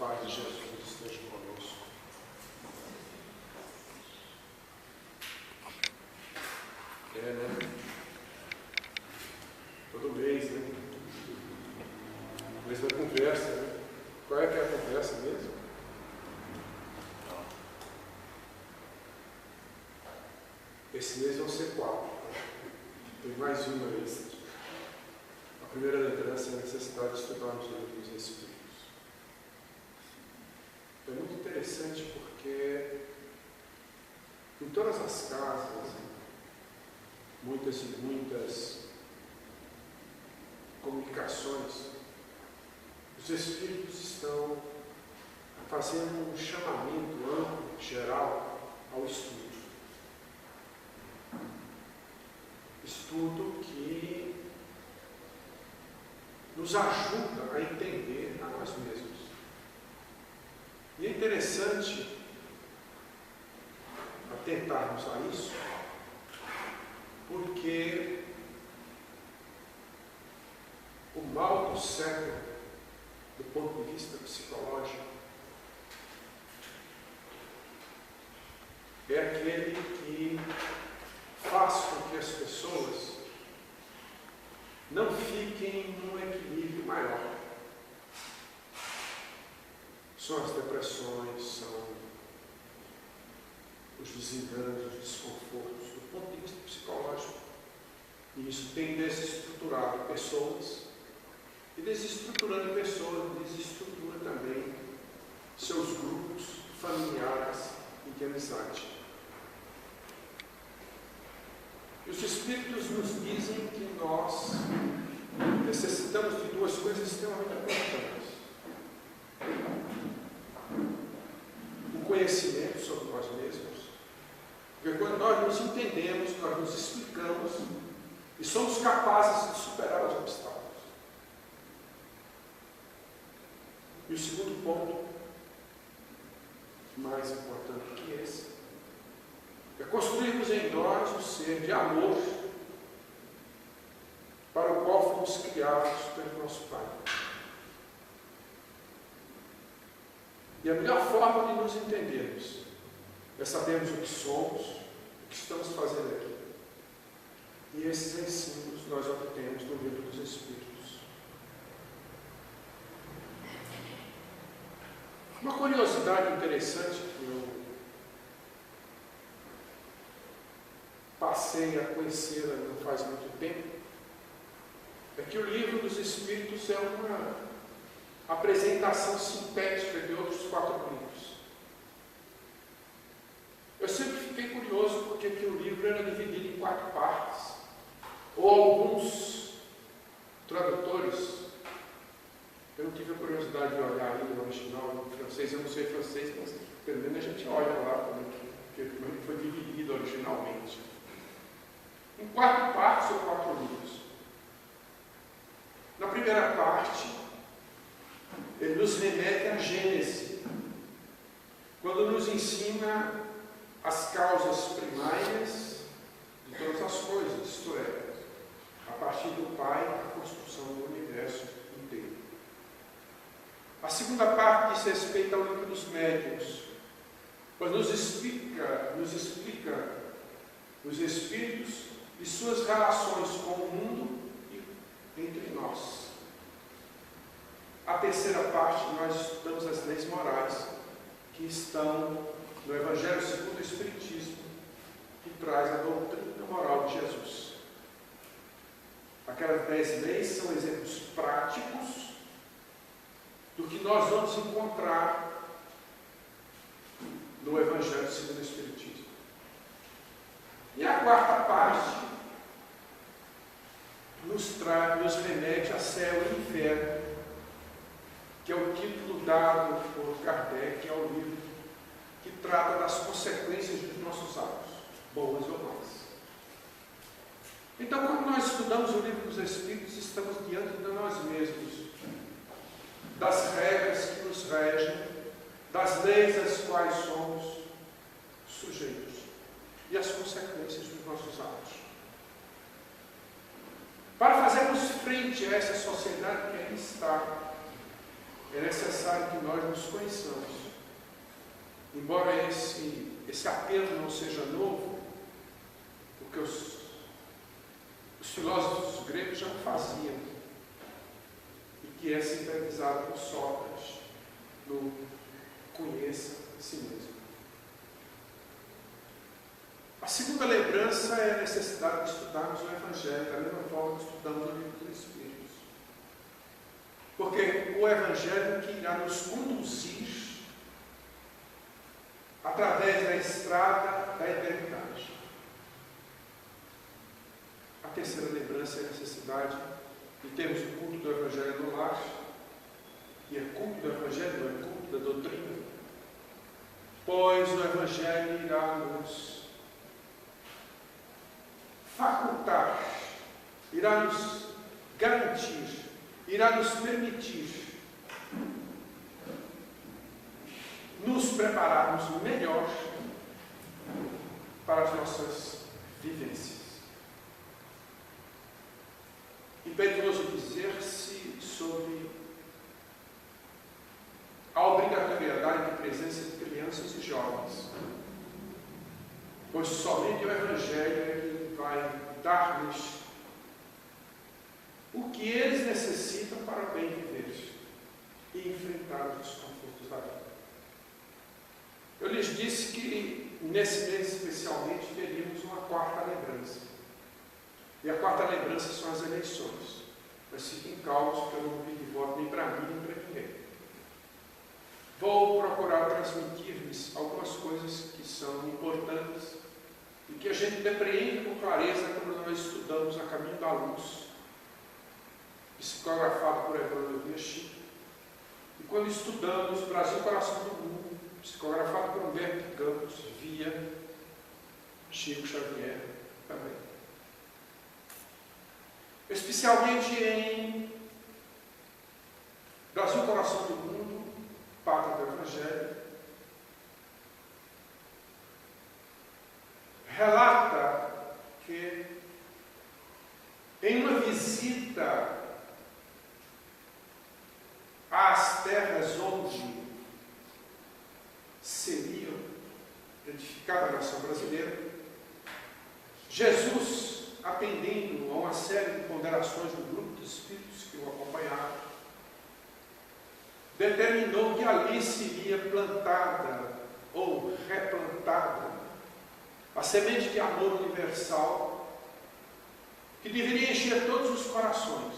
paz de Jesus esteja conosco. Né? Todo mês, né? Mês da conversa, né? Qual é que é a conversa mesmo? Esse mês vão ser 4. Tem mais uma vez. A primeira lembrança é a necessidade de estudarmos o livro dos Espíritos. É muito interessante porque em todas as casas, muitas e muitas comunicações, os Espíritos estão fazendo um chamamento amplo, geral, ao estudo. Estudo que nos ajuda a entender a nós mesmos. E é interessante atentarmos a isso, porque o mal do século, do ponto de vista psicológico, é aquele que faz com que as pessoas não fiquem num equilíbrio maior. São as depressões, são os desenganos, os desconfortos, do ponto de vista psicológico. E isso tem desestruturado pessoas, e desestruturando pessoas, desestrutura também seus grupos familiares e de amizade. E os Espíritos nos dizem que nós necessitamos de duas coisas extremamente importantes: o conhecimento sobre nós mesmos, porque quando nós nos entendemos, nós nos explicamos e somos capazes de superar os obstáculos. E o segundo ponto, mais importante que esse, é construirmos em nós um ser de amor para o qual fomos criados pelo nosso Pai. E a melhor forma de nos entendermos é sabermos o que somos, o que estamos fazendo aqui. E esses ensinos nós obtemos no livro dos Espíritos. Uma curiosidade interessante que eu passei a conhecê-la não faz muito tempo, é que o livro dos Espíritos é uma apresentação sintética de outros 4 livros. Eu sempre fiquei curioso porque que o livro era dividido em 4 partes, ou alguns tradutores, eu não tive a curiosidade de olhar ainda no original, em francês, eu não sei francês, mas pelo menos a gente olha lá como ele foi dividido originalmente. Em 4 partes ou 4 livros. Na primeira parte, ele nos remete à Gênese, quando nos ensina as causas primárias de todas as coisas, isto é, a partir do Pai, a construção do universo inteiro. A segunda parte diz respeito ao livro dos médiuns, quando nos explica os Espíritos e suas relações com o mundo e entre nós. A terceira parte, nós estudamos as leis morais, que estão no Evangelho segundo o Espiritismo, que traz a doutrina moral de Jesus. Aquelas 10 leis são exemplos práticos do que nós vamos encontrar no Evangelho segundo o Espiritismo. E a quarta parte nos remete a céu e inferno, que é o título dado por Kardec ao livro que trata das consequências dos nossos atos, boas ou más. Então, quando nós estudamos o livro dos Espíritos, estamos diante de nós mesmos, das regras que nos regem, das leis às quais somos sujeitos e as consequências dos nossos atos. Para fazermos frente a essa sociedade que aí está, é necessário que nós nos conheçamos. Embora esse apelo não seja novo, porque os filósofos gregos já faziam, e que é sintetizado por Sócrates no Conheça a si mesmo. A segunda lembrança é a necessidade de estudarmos o Evangelho, da mesma forma que estudamos o Livro dos Espíritos. Porque o Evangelho que irá nos conduzir através da estrada da eternidade. A terceira lembrança é a necessidade de termos o culto do Evangelho no lar. E é culto do Evangelho, não é culto da doutrina. Pois o Evangelho irá nos facultar, irá nos garantir, irá nos permitir nos prepararmos melhor para as nossas vivências. Impetuoso dizer-se sobre a obrigatoriedade de presença de crianças e jovens, pois somente o Evangelho é que vai dar-lhes o que eles necessitam para bem viver e enfrentar os desconfortos da vida. Eu lhes disse que nesse mês especialmente teríamos uma quarta lembrança. E a quarta lembrança são as eleições. Mas fiquem calmos, porque eu não vou pedir voto nem para mim, nem para ninguém. Vou procurar transmitir-lhes algumas coisas que são importantes e que a gente depreende com clareza quando nós estudamos A Caminho da Luz, psicografado por Evandro Via Chico, e quando estudamos Brasil, Coração do Mundo, psicografado por Humberto Campos, via Chico Xavier também. Especialmente em Brasil, Coração do Mundo, Pátria do Evangelho, relata que em uma visita às terras onde seria edificada a nação brasileira, Jesus, atendendo a uma série de ponderações do grupo de espíritos que o acompanhavam, determinou que ali seria plantada ou replantada a semente de amor universal que deveria encher todos os corações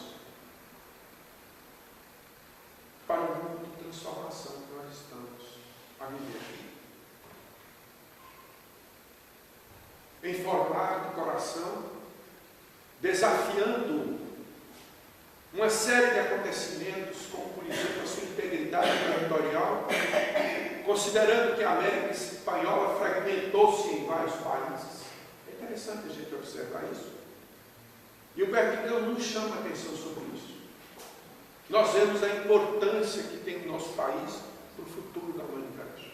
para o mundo de transformação que nós estamos a viver. Em formato de coração, desafiando uma série de acontecimentos, como por exemplo a sua integridade territorial, considerando que a América Espanhola fragmentou-se em vários países. É interessante a gente observar isso. E o Bertigão nos chama a atenção sobre isso. Nós vemos a importância que tem o nosso país para o futuro da humanidade.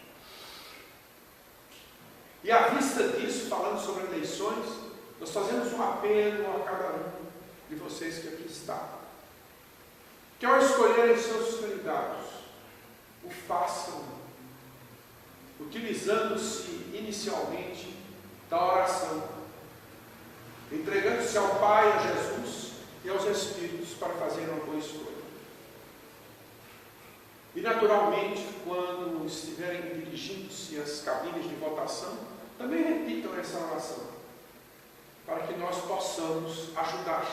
E à vista disso, falando sobre eleições, nós fazemos um apelo a cada um de vocês que aqui está. Que ao escolherem seus candidatos, o façam utilizando-se inicialmente da oração, entregando-se ao Pai, a Jesus e aos Espíritos para fazer uma boa escolha. E naturalmente, quando estiverem dirigindo-se às cabines de votação, também repitam essa oração, para que nós possamos ajudar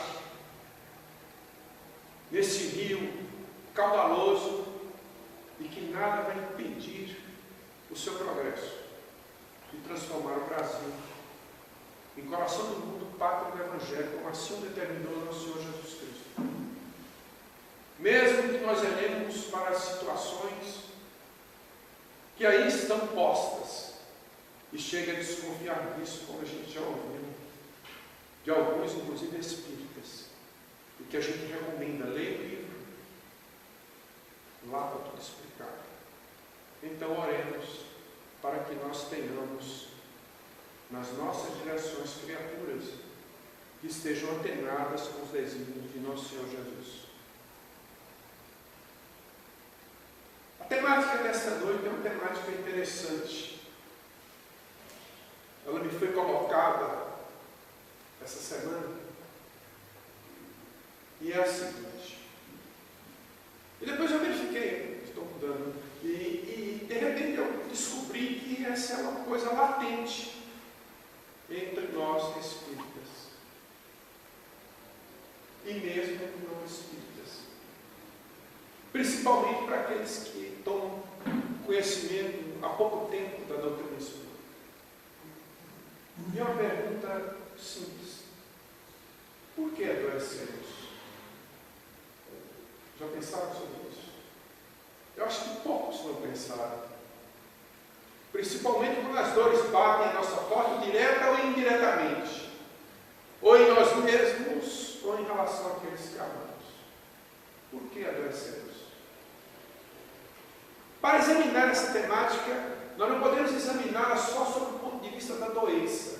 nesse rio caudaloso e que nada vai impedir o seu progresso de transformar o Brasil em coração do mundo, pátria do Evangelho, como assim determinou nosso Senhor Jesus Cristo. Mesmo que nós olhemos para as situações que aí estão postas, e chega a desconfiar disso, como a gente já ouviu, de alguns, inclusive espíritas, e que a gente recomenda, leia o livro, lá está tudo explicado. Então oremos para que nós tenhamos nas nossas direções criaturas que estejam antenadas com os desígnios de nosso Senhor Jesus. temática desta noite é uma temática interessante. Ela me foi colocada essa semana e é a seguinte. E depois eu verifiquei, estou mudando, e de repente eu descobri que essa é uma coisa latente entre nós espíritas e mesmo entre não espíritas, principalmente para aqueles que tomam conhecimento há pouco tempo da doutrina espírita. E é uma pergunta simples: por que adoecemos? Já pensaram sobre isso? Eu acho que poucos não pensaram. Principalmente quando as dores batem a nossa porta, direta ou indiretamente. Ou em nós mesmos, ou em relação àqueles que amamos. Por que adoecemos? Para examinar essa temática, nós não podemos examiná-la só sob o ponto de vista da doença.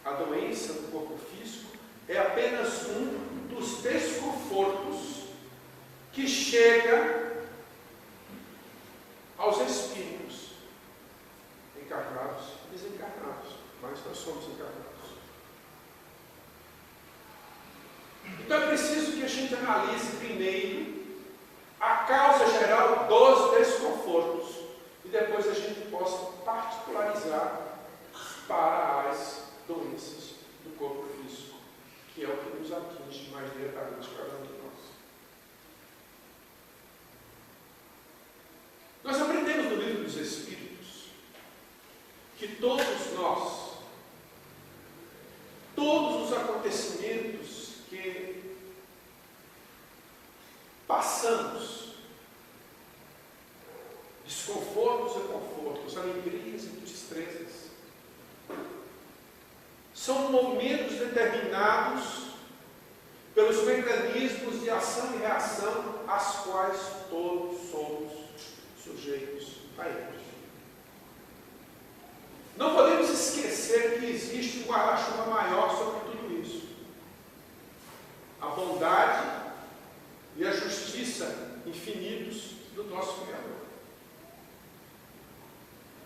A doença do corpo físico é apenas um dos desconfortos que chega aos espíritos, encarnados e desencarnados, mas nós somos encarnados. Então é preciso que a gente analise primeiro a causa geral dos desconfortos e depois a gente possa particularizar para as doenças do corpo físico, que é o que nos atinge mais diretamente cada um de nós. Nós aprendemos no Livro dos Espíritos que todos nós, todos os acontecimentos que passamos, desconfortos e confortos, alegrias e destrezas, são momentos determinados pelos mecanismos de ação e reação às quais todos somos sujeitos a eles. Não podemos esquecer que existe um guarda-chuva maior sobre tudo isso: a bondade e a justiça infinitos do nosso Criador.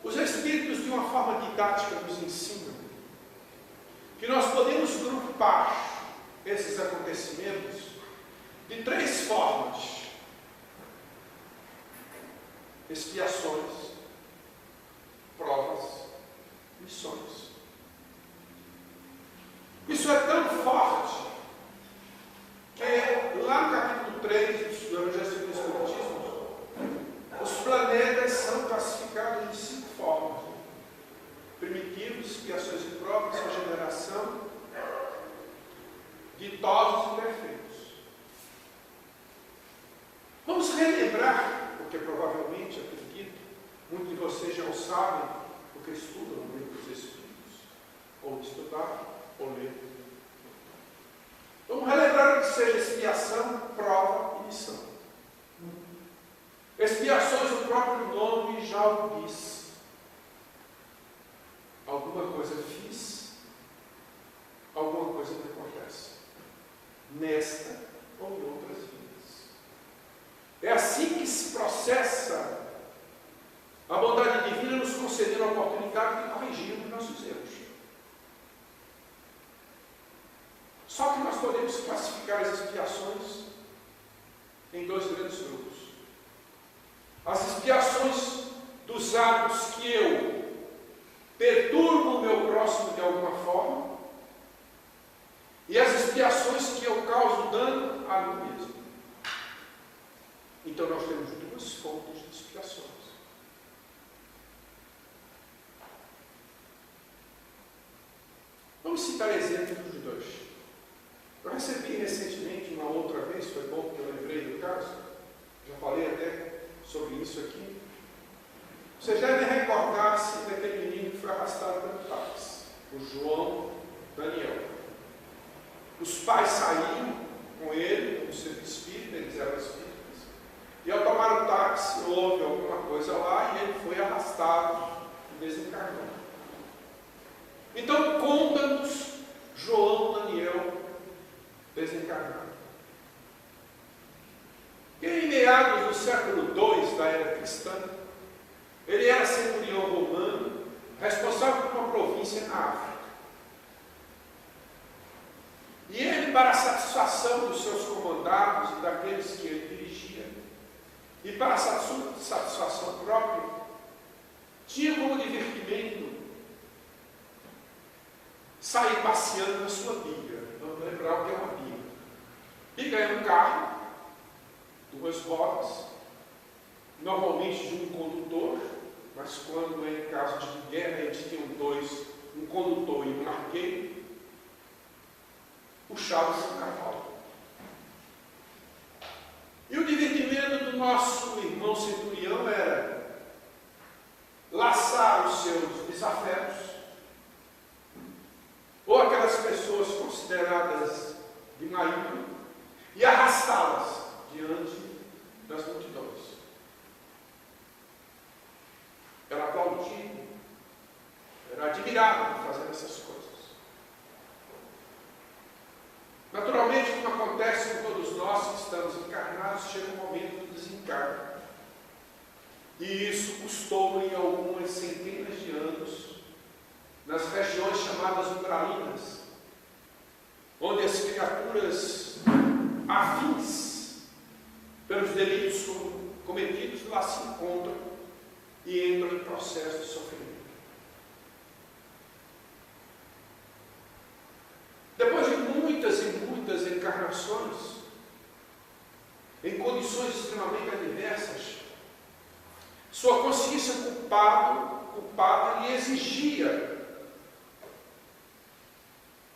Os Espíritos, de uma forma didática, nos ensinam que nós podemos grupar esses acontecimentos de três formas: expiações, provas, missões. Isso é tão forte que lá no capítulo 3 do Evangelho do Espiritismo, os planetas são classificados de 5 formas: primitivos, expiações e provas, regeneração, ditosos e perfeitos. Vamos relembrar, porque provavelmente, acredito, muitos de vocês já o sabem, porque estudam no Livro dos Espíritos, ou estudaram, ou leram. Vamos relembrar o que seja expiação, prova e missão. Expiações, o próprio nome já o diz. Alguma coisa fiz, alguma coisa me acontece, nesta ou em outras vidas. É assim que se processa a bondade divina, nos concedendo a oportunidade de corrigirmos nossos erros. Só que nós podemos classificar as expiações em 2 grandes grupos: as expiações dos atos que eu perturbo o meu próximo de alguma forma, e as expiações que eu causo dano a mim mesmo. Então nós temos 2 fontes de expiações. Vamos citar exemplos dos 2. Eu recebi recentemente, uma outra vez, foi bom que eu lembrei do caso, já falei até sobre isso aqui. Vocês devem recordar-se daquele menino que foi arrastado pelo táxi, o João Daniel. Os pais saíram com ele, como sendo espírita, eles eram espíritas, e ao tomar o táxi, houve alguma coisa lá e ele foi arrastado e desencarnou. Então, conta-nos João Daniel desencarnado. E em meio meados do século II da era cristã, ele era centurião romano, responsável por uma província na África. E ele, para a satisfação dos seus comandados e daqueles que ele dirigia, e para a satisfação própria, tinha como divertimento sair passeando na sua biga. Vamos lembrar o que é uma biga. Biga é um carro, duas rodas, normalmente de um condutor, mas quando é em caso de guerra, a gente tem dois, um condutor e um arqueiro, puxados por um cavalo. E o divertimento do nosso irmão centurião era laçar os seus desafetos, ou aquelas pessoas consideradas de má índole, e arrastá-las diante das multidões. Era aplaudido, era admirado por fazer essas coisas. Naturalmente, como acontece com todos nós que estamos encarnados, chega um momento do desencarne. E isso custou-me algumas centenas de anos nas regiões chamadas umbralinas, onde as criaturas afins pelos delitos cometidos lá se encontram e entram em processo de sofrimento. Depois de muitas e muitas encarnações, em condições extremamente adversas, sua consciência culpada lhe exigia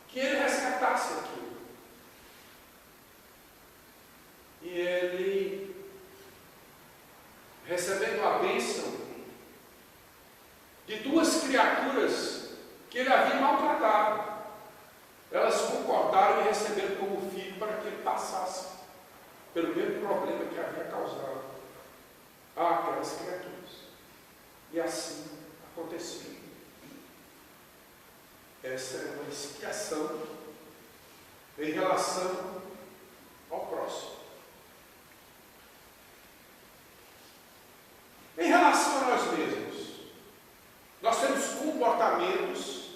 que ele resgatasse aquilo. E ele, recebendo a bênção de duas criaturas que ele havia maltratado, elas concordaram em receber como filho para que ele passasse pelo mesmo problema que havia causado àquelas criaturas. E assim aconteceu. Essa é uma expiação em relação ao próximo. Em relação a nós mesmos, nós temos comportamentos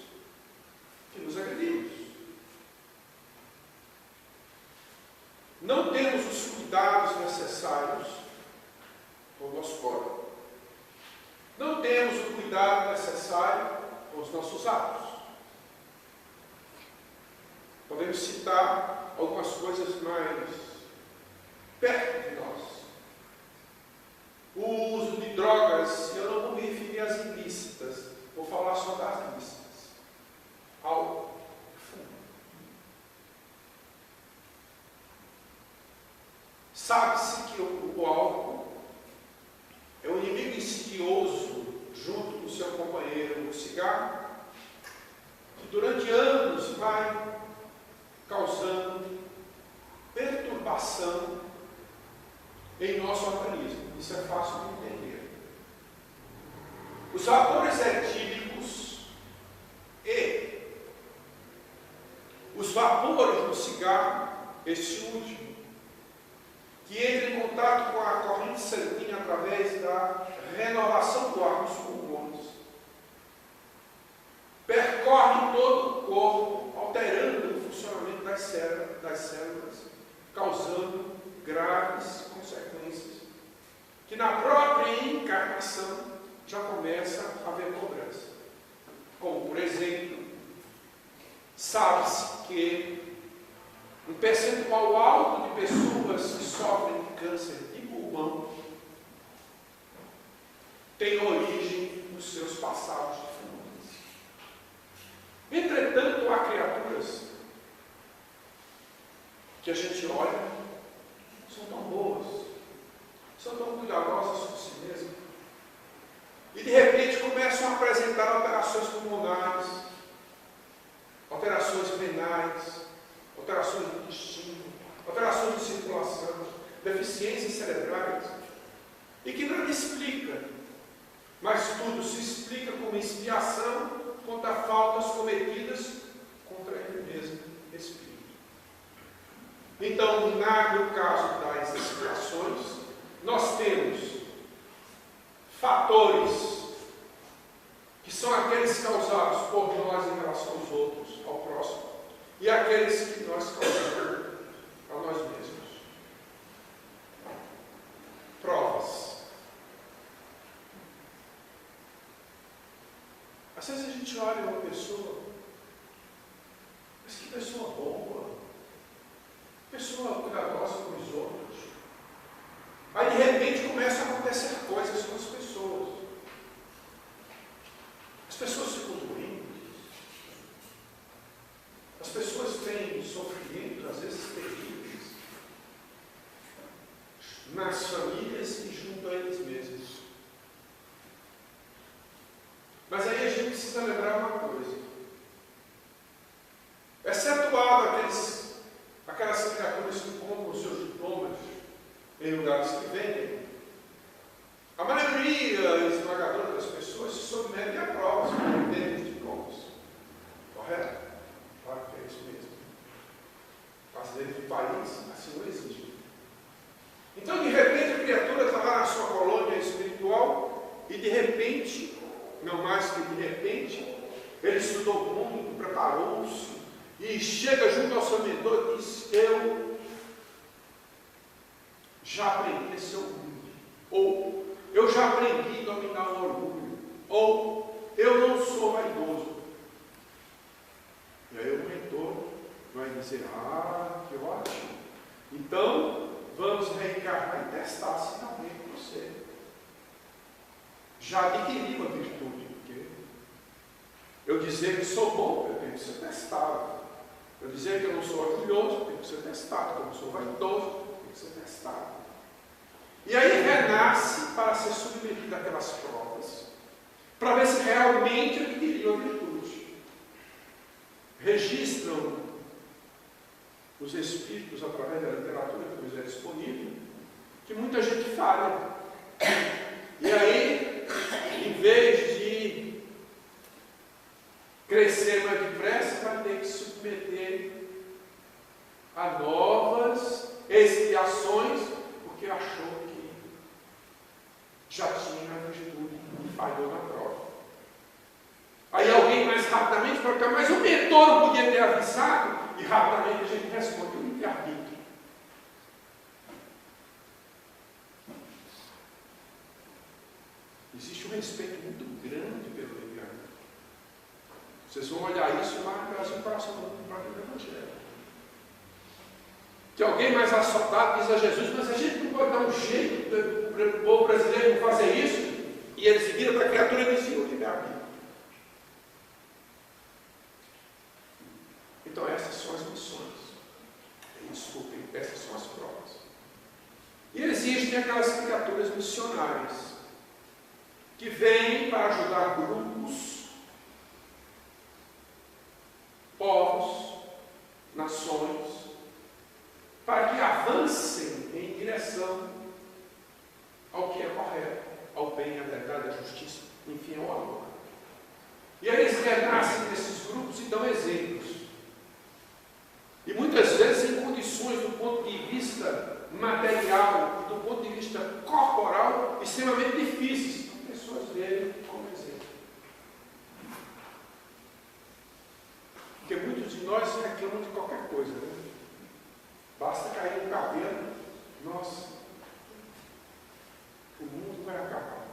que nos agredimos. Não temos os cuidados necessários com o nosso corpo. Não temos o cuidado necessário com os nossos atos. Podemos citar algumas coisas mais perto de nós. O uso de drogas, eu não vou me referir às ilícitas, vou falar só das lícitas. Álcool, fumo. Sabe-se que o álcool é um inimigo insidioso junto com o seu companheiro, o cigarro, que durante anos vai causando perturbação em nosso organismo. Isso é fácil de entender. Os vapores etílicos e os vapores do cigarro, esse último, que entra em contato com a corrente sanguínea através da renovação do ar nos pulmões, percorre todo o corpo, alterando o funcionamento das células, causando graves consequências, que na própria encarnação já começa a haver cobrança. Como, por exemplo, sabe-se que um percentual alto de pessoas que sofrem de câncer de pulmão tem origem nos seus passados de fumância. Entretanto, há criaturas que a gente olha, são tão boas, são tão cuidadosas com si mesmas, e de repente começam a apresentar alterações pulmonares, alterações renais, alterações do intestino, alterações de circulação, deficiências cerebrais, e que nada explica, mas tudo se explica como expiação contra faltas cometidas contra ele mesmo, espírito. Então, no caso das expiações, fatores que são aqueles causados por nós em relação aos outros, ao próximo, e aqueles que nós causamos a nós mesmos. Provas. Às vezes a gente olha uma pessoa, mas que pessoa boa, pessoa cuidadosa com os outros. Aí de repente começam a acontecer coisas com as pessoas. As pessoas ficam doentes. As pessoas têm sofrimentos, às vezes terríveis, nas famílias e junto a eles mesmos. Mas aí a gente precisa lembrar uma coisa. Excetuado aquelas criaturas que compram os seus diplomas em lugares que vendem, a maioria esmagadora das pessoas se submetem a provas para obter os diplomas. Correto? Claro que é isso mesmo. Mas dentro do país, assim não existe. Então, de repente, a criatura está lá na sua colônia espiritual e, de repente, não mais que de repente, ele estudou muito, preparou-se e chega junto ao seu mentor e diz: eu já aprendi a ser humilde, ou eu já aprendi a dominar o orgulho, ou eu não sou vaidoso. E aí o mentor vai dizer: ah, que ótimo, então vamos reencarnar e testar se realmente você já adquiriu a virtude. Porque eu dizer que sou bom, eu tenho que ser testado. Eu dizer que eu não sou orgulhoso, eu tenho que ser testado. Que eu não sou vaidoso, eu tenho que ser testado. E aí renasce para ser submetido àquelas provas, para ver se realmente adquiriu a virtude. Registram os espíritos através da literatura que nos é disponível, que muita gente falha. E aí, em vez de crescer mais depressa, vai ter que se submeter a novas expiações, porque achou que já tinha a virtude e falhou na prova. Aí alguém mais rapidamente pergunta: mas o mentor não podia ter avisado? E rapidamente a gente responde: o livre-arbítrio. Existe um respeito muito grande pelo livre-arbítrio. Vocês vão olhar isso lá no Brasil, coração do próprio Evangelho. Que alguém mais assodado diz a Jesus: mas a gente não pode dar um jeito para o povo brasileiro não fazer isso? E ele se vira para a criatura e diz: o livre-arbítrio. Então essas são as missões. Desculpem, essas são as provas. E existem aquelas criaturas missionárias que vêm para ajudar grupos, povos, nações, para que avancem em direção ao que é correto, ao bem, à verdade, à justiça, enfim, ao amor. E aí eles renascem nesses grupos e dão exemplos. E muitas vezes em condições do ponto de vista material, do ponto de vista corporal, extremamente difíceis. As pessoas verem como exemplo. Porque muitos de nós reclamam de qualquer coisa, né? Basta cair no cabelo, nossa, o mundo vai acabar.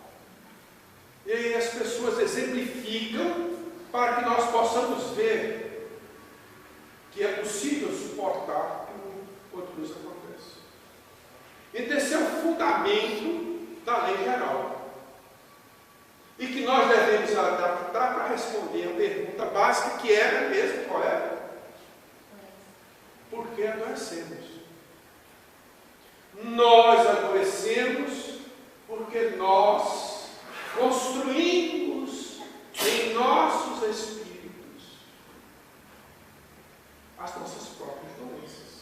E aí as pessoas exemplificam para que nós possamos ver que é possível suportar quanto nos acontece. Então esse é o fundamento da lei geral. E que nós devemos adaptar para responder a pergunta básica, que era mesmo, qual é? Por que adoecemos? Nós adoecemos porque nós construímos em nossos espíritos as nossas próprias doenças.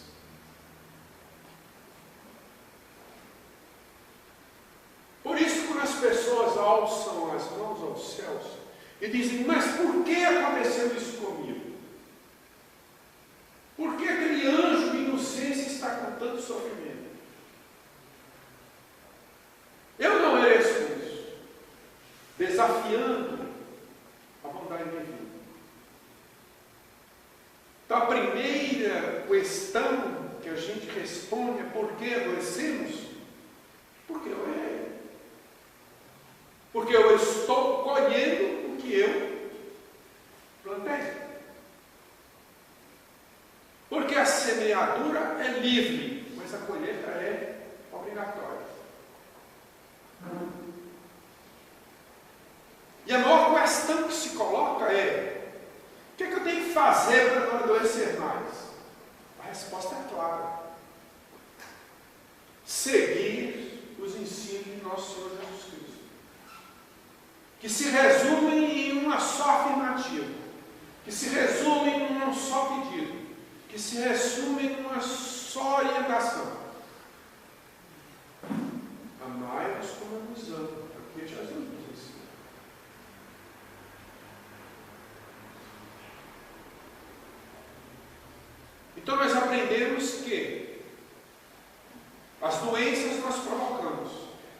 Por isso, quando as pessoas alçam as mãos aos céus e dizem: mas por que aconteceu isso comigo? Por que aquele anjo de inocência está com tanto sofrimento? Eu não mereço isso. Então, a primeira questão que a gente responde é: por que adoecemos? Porque eu errei. Porque eu estou colhendo o que eu plantei. Porque a semeadura é livre, mas a colheita é obrigatória. E a maior questão que se coloca é: o que é que eu tenho que fazer para não adoecer mais? A resposta é clara: seguir os ensinos de nosso Senhor Jesus Cristo, que se resumem em uma só afirmativa, que se resumem em um só pedido, que se resumem em uma só orientação: amai-vos como eu vos amo. Aqui Jesus nos ensina. Então nós aprendemos que as doenças nós provocamos,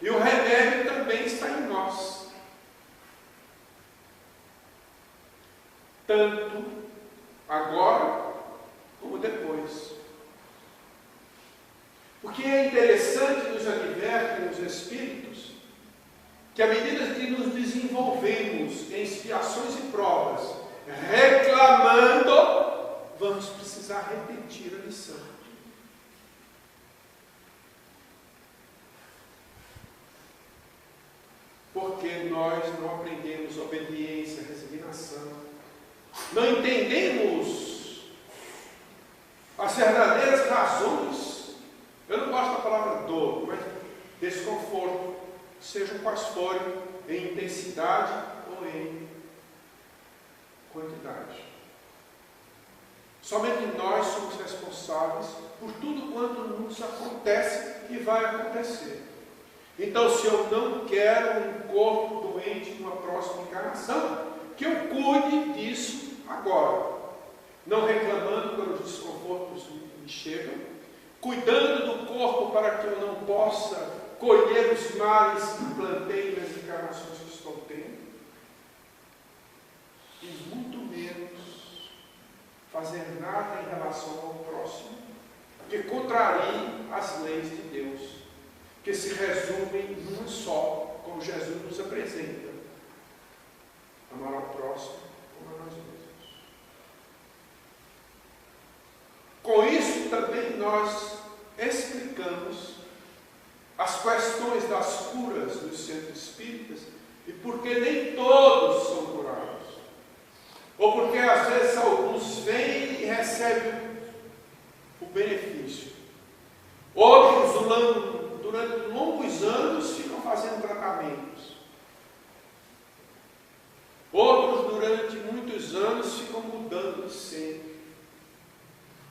e o remédio também está em nós. Tanto agora como depois. Porque é interessante, nos advertem os Espíritos, que à medida que nos desenvolvemos em expiações e provas, reclamando, vamos precisar repetir a lição. Porque nós não aprendemos obediência, resignação, não entendemos as verdadeiras razões. Eu não gosto da palavra dor, mas desconforto, sejam quais forem, em intensidade ou em quantidade. Somente nós somos responsáveis por tudo quanto nos acontece e vai acontecer. Então, se eu não quero um corpo doente numa próxima encarnação, que eu cuide disso agora, não reclamando quando os desconfortos me chegam, cuidando do corpo para que eu não possa colher os males que plantei nas encarnações que estou tendo, e muito menos fazer nada em relação ao próximo que contrarie as leis de Deus, que se resumem numa só, como Jesus nos apresenta: amar ao próximo como a nós mesmos. Com isso também nós explicamos as questões das curas dos centros espíritas e porque nem todos são curados. Ou porque às vezes alguns vêm e recebem o benefício. Outros, durante longos anos, ficam fazendo tratamentos. Outros, durante muitos anos, ficam mudando de centro.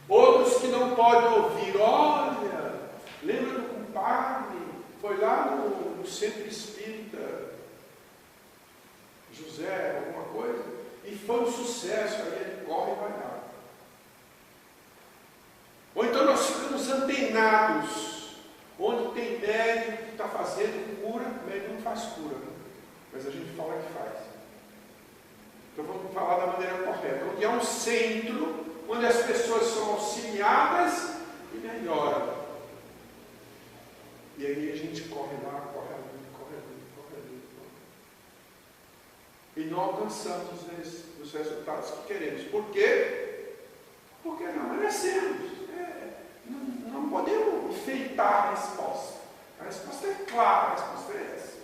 Outros que não podem ouvir: olha, lembra do compadre? Foi lá no centro espírita José, alguma coisa, e foi um sucesso. Aí ele corre e vai lá. Ou então nós ficamos antenados, onde tem médico que está fazendo cura, médico não faz cura, né? Mas a gente fala que faz. Então vamos falar da maneira correta. Onde há um centro onde as pessoas são auxiliadas e melhoram. E aí a gente corre lá, corre ali. E não alcançamos os resultados que queremos. Por quê? Porque não merecemos. Não podemos enfeitar a resposta. A resposta é clara, a resposta é essa.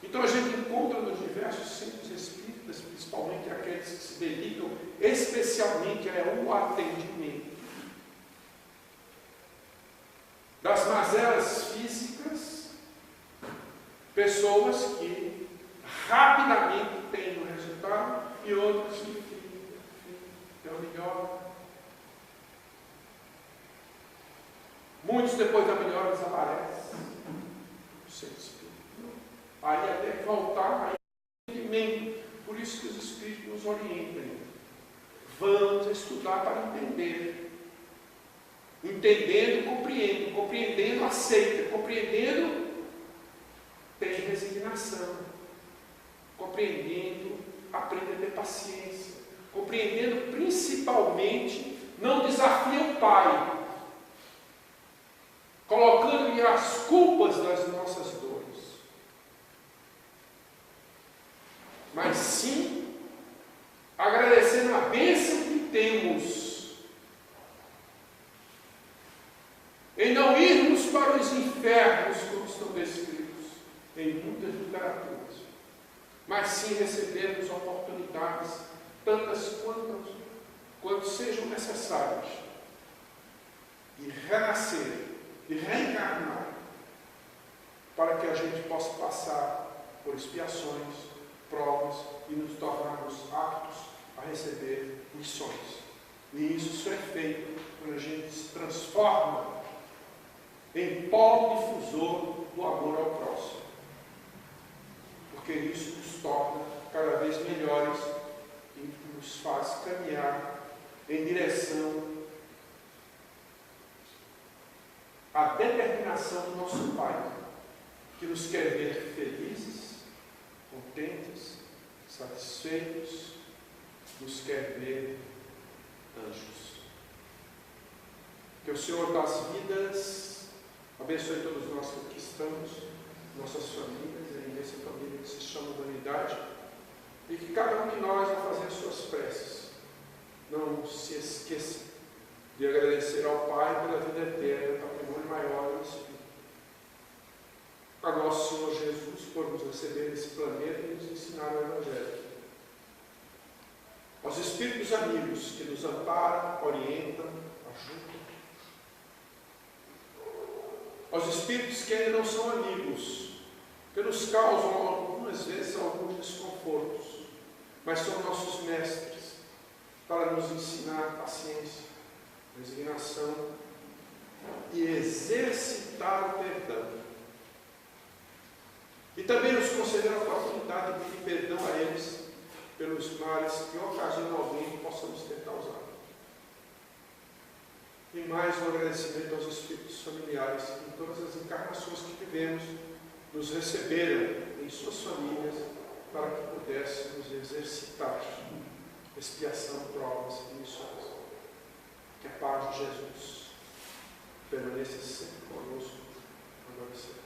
Então a gente encontra nos diversos centros espíritas, principalmente aqueles que se dedicam especialmente ao atendimento das mazelas físicas, pessoas que rapidamente têm o resultado e outras que ficam melhor. Muitos depois da melhora desaparecem. Aí até voltar a entendimento. Por isso que os Espíritos nos orientam. Vamos estudar para entender. Entendendo, compreendo. Compreendendo, aceita. Compreendendo, tem resignação. Compreendendo, aprende a ter paciência. compreendendo principalmente, não desafia o Pai, colocando-lhe as culpas das nossas dores, mas sim agradecendo a bênção que temos em não irmos para os infernos, como estão descritos em muitas literaturas, mas sim recebermos oportunidades, tantas quanto sejam necessárias, de renascer, de reencarnar, para que a gente possa passar por expiações, provas e nos tornarmos aptos a receber missões. E isso só é feito quando a gente se transforma em polo difusor do amor ao próximo, porque isso nos torna cada vez melhores e nos faz caminhar em direção à determinação do nosso Pai, que nos quer ver felizes, contentes, satisfeitos, nos quer ver anjos. Que o Senhor das vidas abençoe todos nós que aqui estamos, nossas famílias, a imensa família que se chama humanidade, e que cada um de nós, ao fazer suas preces, não se esqueça de agradecer ao Pai pela vida eterna, patrimônio maior do Espírito, a nosso Senhor Jesus por nos receber nesse planeta e nos ensinar o Evangelho, aos Espíritos amigos que nos amparam, orientam, ajudam, aos Espíritos que ainda não são amigos, que nos causam algumas vezes alguns desconfortos, mas são nossos mestres para nos ensinar paciência, resignação e exercitar o perdão. E também nos conceder a oportunidade de pedir perdão a eles pelos males que ocasionalmente possamos ter causado. E mais um agradecimento aos espíritos familiares que em todas as encarnações que vivemos nos receberam em suas famílias para que pudéssemos exercitar expiação, provas e missões. Que a paz de Jesus permaneça sempre conosco, agora e sempre.